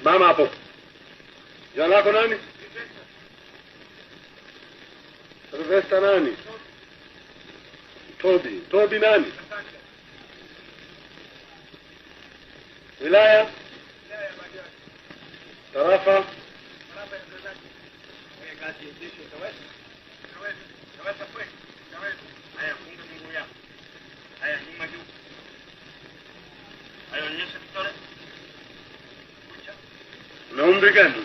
Simama hapo. Jina lako nani? Sylvester nani? Tobi nani? Wilaya? Tarafa? Una umri gani?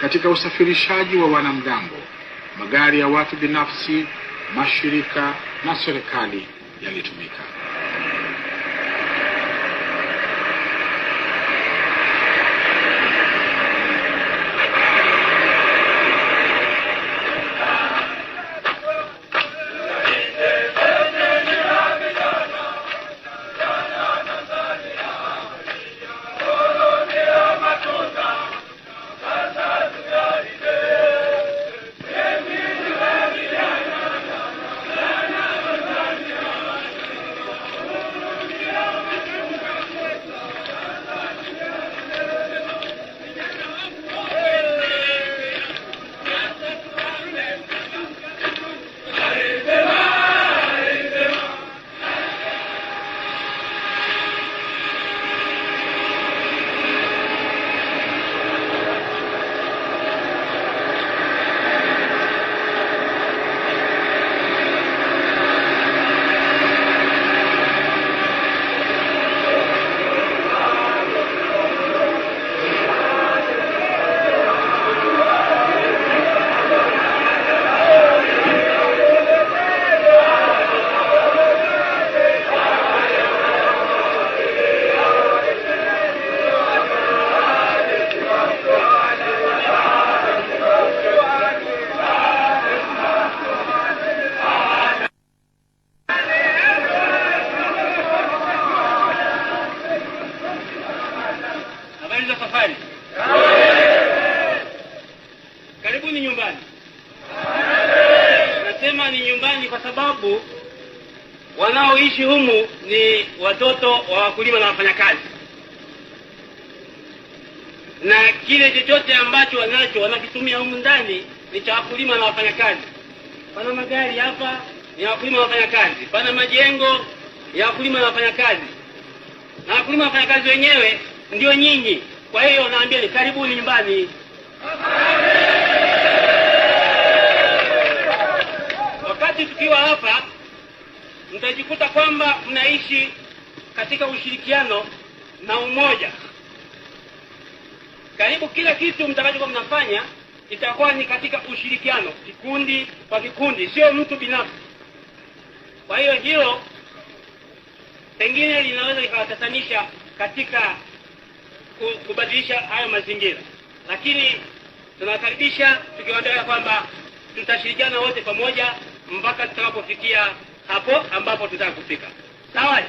Katika usafirishaji wa wanamgambo, magari ya watu binafsi, mashirika na serikali yalitumika. Karibuni nyumbani. Nasema ni nyumbani kwa sababu wanaoishi humu ni watoto wa wakulima na wafanyakazi, na kile chochote ambacho wanakitumia humu ndani ni cha wakulima na wafanyakazi. Pana magari hapa ni wakulima na wafanyakazi, pana majengo ya wakulima na wafanyakazi, na wakulima na wafanyakazi wenyewe ndio nyinyi. Kwa hiyo naambia ni karibuni nyumbani. Wakati tukiwa hapa mtajikuta kwamba mnaishi katika ushirikiano na umoja. Karibu kila kitu mtakachokuwa mnafanya itakuwa ni katika ushirikiano, kikundi kwa kikundi, sio mtu binafsi. Kwa hiyo hilo pengine linaweza likawatatanisha katika kubadilisha hayo mazingira, lakini tunakaribisha tukiwaambia kwamba tutashirikiana wote pamoja mpaka tutakapofikia hapo ambapo tutakufika. Sawa?